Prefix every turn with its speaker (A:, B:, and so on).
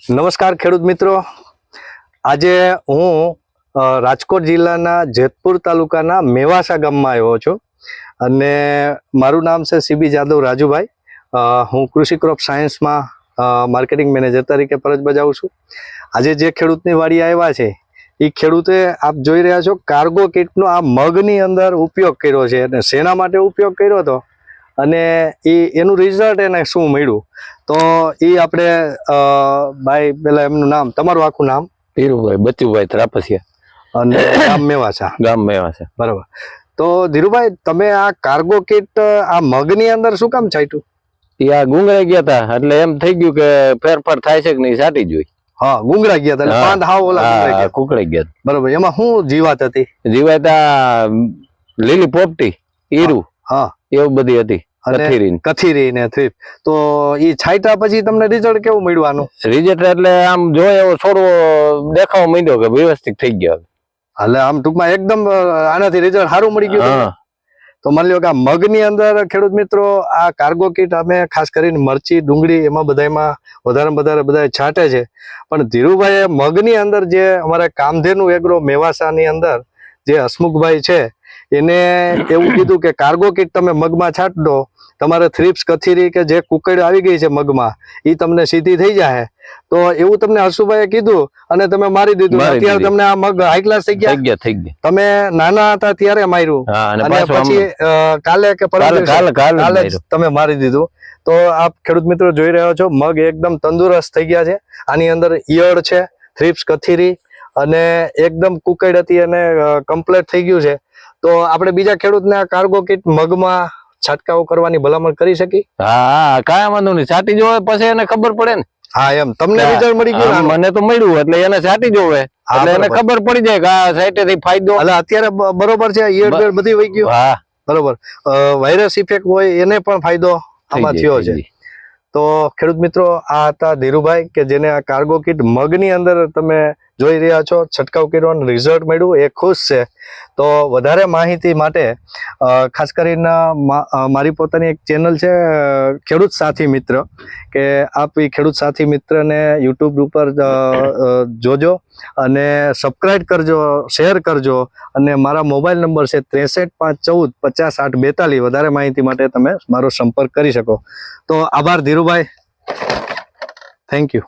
A: નમસ્કાર ખેડૂત મિત્રો, આજે હું રાજકોટ જિલ્લાના જેતપુર તાલુકાના મેવાસા ગામમાં આવ્યો છું અને મારું નામ છે સીબી જાદવ રાજુભાઈ. હું કૃષિ ક્રોપ સાયન્સમાં માર્કેટિંગ મેનેજર તરીકે ફરજ બજાવું છું. આજે જે ખેડૂતની વાડી આવ્યા છે એ ખેડૂતે આપ જોઈ રહ્યા છો કાર્ગો કીટનો આ મગની અંદર ઉપયોગ કર્યો છે અને શેના માટે ઉપયોગ કર્યો હતો અને એનું રિઝલ્ટ એને શું મળ્યું તો એ આપણે ભાઈ પેલા એમનું નામ, તમારું આખું નામ?
B: ધીરુભાઈ બચુભાઈ ત્રાપસિયા
A: અને ગામ મેવાસા.
B: ગામ મેવાસા.
A: બરાબર. તો ધીરુભાઈ, તમે આ કાર્ગો કીટ આ મગની અંદર શું કામ છાંટ્યું?
B: આ ગુંગળાઈ ગયા હતા એટલે એમ થઈ ગયું કે ફેરફાર થાય છે કે નહીં સાટી જોઈ.
A: હા, ગુંગળા ગયા હતા, પાંદ હાવ ઓલા
B: કુકડાઈ ગયા.
A: બરાબર. એમાં શું જીવાત હતી?
B: જીવાત આ લીલી પોપટી, ઈરું,
A: હા,
B: એવું બધી હતી.
A: કથીરી ને થ્રીપ. તો ઈ છાંટ્યા પછી તમને રિઝલ્ટ કેવું મળ્યું આનું?
B: રિઝલ્ટ એટલે આમ જોઈએ એવો છોડવો દેખાવા માંડ્યો કે વ્યવસ્થિત થઈ ગયો.
A: એટલે આમ ટૂંકમાં એકદમ આનાથી રિઝલ્ટ સારું મળી ગયું. તો માની લો કે આ મગની અંદર ખેડૂત મિત્રો આ કાર્ગો કીટ અમે ખાસ કરીને મરચી, ડુંગળી એમાં બધામાં વધારે બધા છાંટે છે. પણ ધીરુભાઈએ મગની અંદર જે અમારા કામધેનુ એગ્રો મેવાસાની અંદર જે હસમુખભાઈ છે એને એવું કીધું કે કાર્ગો કીટ તમે મગમાં છાંટ દો, તમારે થ્રીપ્સ, કથીરી કે જે કુકડ આવી ગઈ છે મગમાં એ તમને સીધી થઈ જાય. તો એવું તમને હસુભાઈએ કીધું અને તમે મારી દીધું. અત્યારે તમને આ મગ હાઈ ક્લાસ થઈ ગયા. તમે નાના હતા ત્યારે માર્યું અને પછી કાલે કે કાલે તમે મારી દીધું. તો આપ ખેડૂત મિત્રો જોઈ રહ્યો છો મગ એકદમ તંદુરસ્ત થઈ ગયા છે. આની અંદર ઈયળ છે, થ્રીપ્સ, કથીરી અને એકદમ કુકડ હતી અને કમ્પ્લીટ થઈ ગયું છે. તો આપણે બીજા ખેડૂતને આ કાર્ગો કીટ મગમાં છંટકાવ કરવાની ભલામણ કરી શકી?
B: હા, કાંઈ વાંધો નહીં. છાંટી જોવે પછી એને ખબર પડે ને.
A: હા, એમ તમને રિઝલ્ટ મળી ગયું?
B: મને તો મળ્યું એટલે એને છાંટી જોવે એટલે એને ખબર પડી જાય કે આ સાઈટેથી ફાયદો.
A: એટલે અત્યારે બરોબર છે, ઈયળ બેળ બધી વહી ગયું.
B: હા,
A: બરોબર. વાયરસ ઇફેક્ટ હોય એને પણ ફાયદો આમાં થયો છે. તો ખેડૂત મિત્રો, આ હતા ધીરુભાઈ કે જેને આ કાર્ગો કીટ મગની અંદર તમે જોઈ રહ્યા છો છંટકાવ કરવાનું રિઝલ્ટ મળ્યું, એ ખુશ છે. તો વધારે માહિતી માટે ખાસ કરીને મારી પોતાની એક ચેનલ છે ખેડૂત સાથી મિત્ર, કે આપ એ ખેડૂત સાથી મિત્રને યુટ્યુબ ઉપર જોજો અને સબસ્ક્રાઈબ કરજો, શેર કરજો. અને મારા મોબાઈલ નંબર છે 63 514 50 8 42. વધારે માહિતી માટે તમે મારો સંપર્ક કરી શકો. તો આભાર ધીરુભાઈ, થેન્ક યુ.